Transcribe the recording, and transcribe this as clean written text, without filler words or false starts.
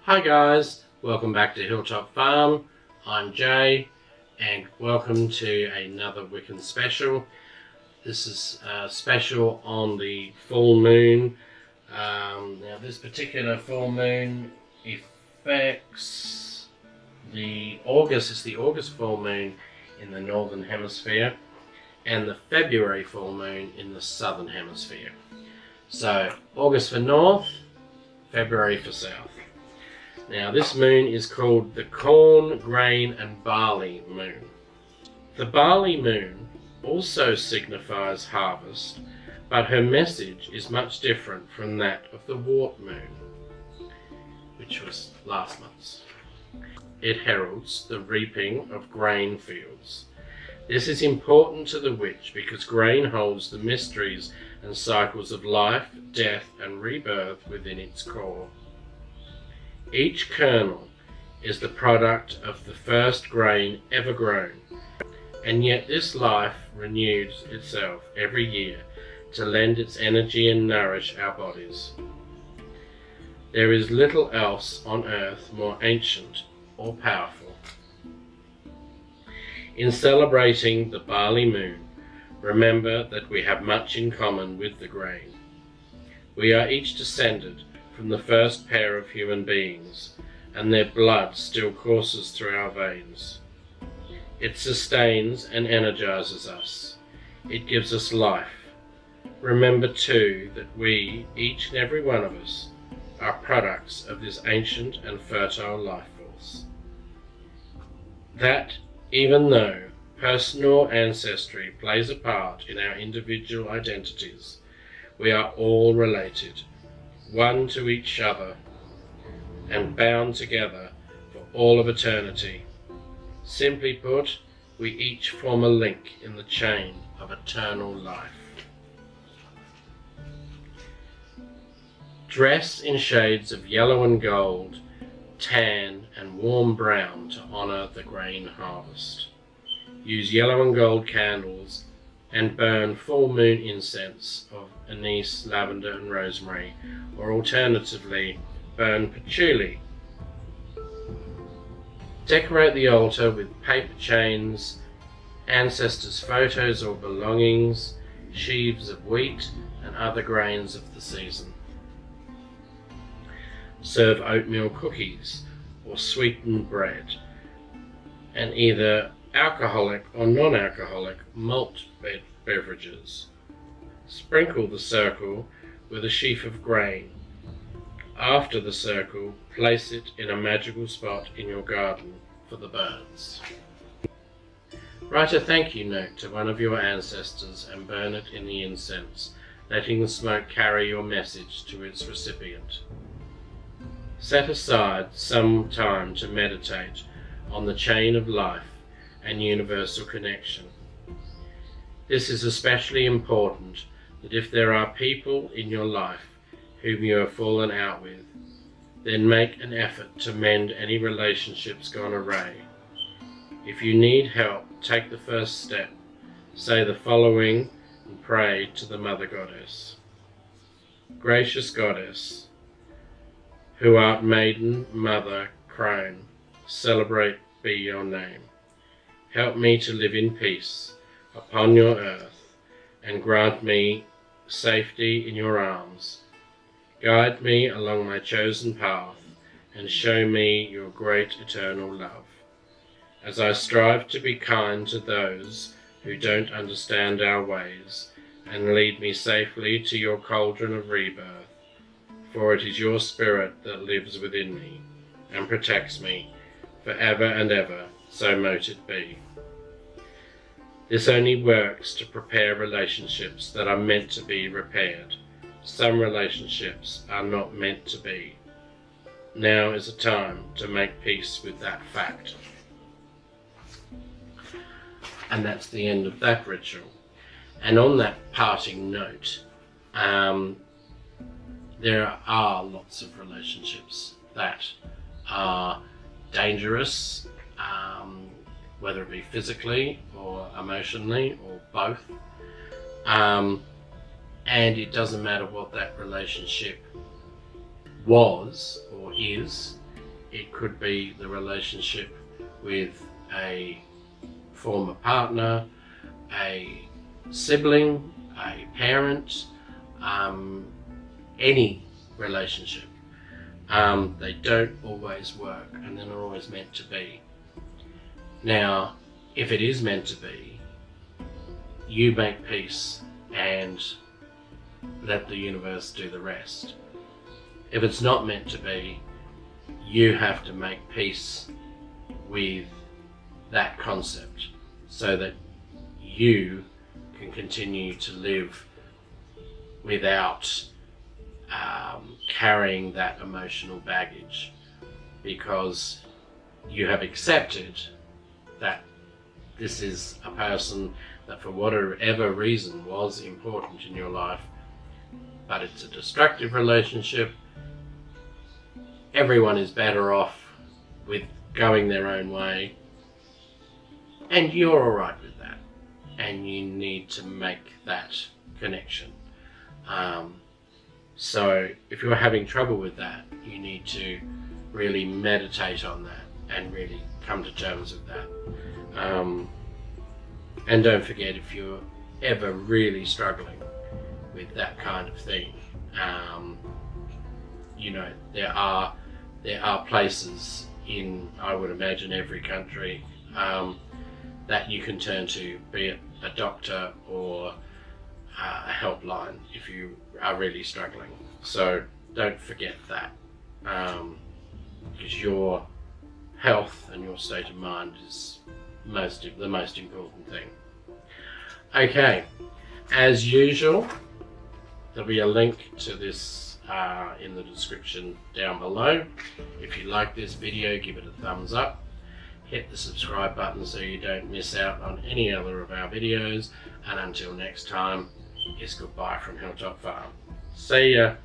Hi guys, welcome back to Hilltop Farm. I'm Jay and welcome to another Wiccan special. This is a special on the full moon. Now this particular full moon affects the August full moon in the northern hemisphere and the February full moon in the southern hemisphere. So August for north, February for south. Now this moon is called the corn, grain and barley moon. The barley moon also signifies harvest, but her message is much different from that of the wart moon, which was last month's. It heralds the reaping of grain fields. This is important to the witch because grain holds the mysteries and cycles of life, death and rebirth within its core. Each kernel is the product of the first grain ever grown, and yet this life renews itself every year to lend its energy and nourish our bodies. There is little else on earth more ancient or powerful. In celebrating the barley moon, remember that we have much in common with the grain. We are each descended from the first pair of human beings, and their blood still courses through our veins. It sustains and energizes us. It gives us life. Remember too that we, each and every one of us, are products of this ancient and fertile life force. That even though personal ancestry plays a part in our individual identities, we are all related, one to each other, and bound together for all of eternity. Simply put, we each form a link in the chain of eternal life. Dress in shades of yellow and gold, tan and warm brown to honour the grain harvest. Use yellow and gold candles and burn full moon incense of anise, lavender and rosemary, or alternatively burn patchouli. Decorate the altar with paper chains, ancestors' photos or belongings, sheaves of wheat and other grains of the season. Serve oatmeal cookies or sweetened bread, and either alcoholic or non-alcoholic malt beverages. Sprinkle the circle with a sheaf of grain. After the circle, place it in a magical spot in your garden for the birds. Write a thank you note to one of your ancestors and burn it in the incense, letting the smoke carry your message to its recipient. Set aside some time to meditate on the chain of life and universal connection. This is especially important that if there are people in your life whom you have fallen out with, then make an effort to mend any relationships gone awry. If you need help, take the first step. Say the following and pray to the Mother Goddess. Gracious Goddess, who art Maiden, Mother, Crone, celebrate be your name. Help me to live in peace upon your earth, and grant me safety in your arms. Guide me along my chosen path, and show me your great eternal love. As I strive to be kind to those who don't understand our ways, and lead me safely to your cauldron of rebirth, for it is your spirit that lives within me, and protects me forever and ever, so mote it be. This only works to prepare relationships that are meant to be repaired. Some relationships are not meant to be. Now is a time to make peace with that fact. And that's the end of that ritual. And on that parting note, there are lots of relationships that are dangerous, whether it be physically or emotionally or both. And it doesn't matter what that relationship was or is, It could be the relationship with a former partner, a sibling, a parent, any relationship. They don't always work, and they're not always meant to be. Now, if it is meant to be, you make peace and let the universe do the rest. If it's not meant to be, you have to make peace with that concept so that you can continue to live without carrying that emotional baggage, because you have accepted that this is a person that for whatever reason was important in your life, but it's a destructive relationship. Everyone is better off with going their own way, and you're alright with that, and you need to make that connection. So if you're having trouble with that, you need to really meditate on that and really come to terms with that. And don't forget, if you're ever really struggling with that kind of thing, you know, there are places in, I would imagine, every country that you can turn to, be it a doctor or a helpline if you are really struggling. So don't forget that, because your health and your state of mind is the most important thing. Okay, as usual, there'll be a link to this in the description down below. If you like this video, give it a thumbs up. Hit the subscribe button so you don't miss out on any other of our videos. And until next time, it's goodbye from Hilltop Farm. See ya.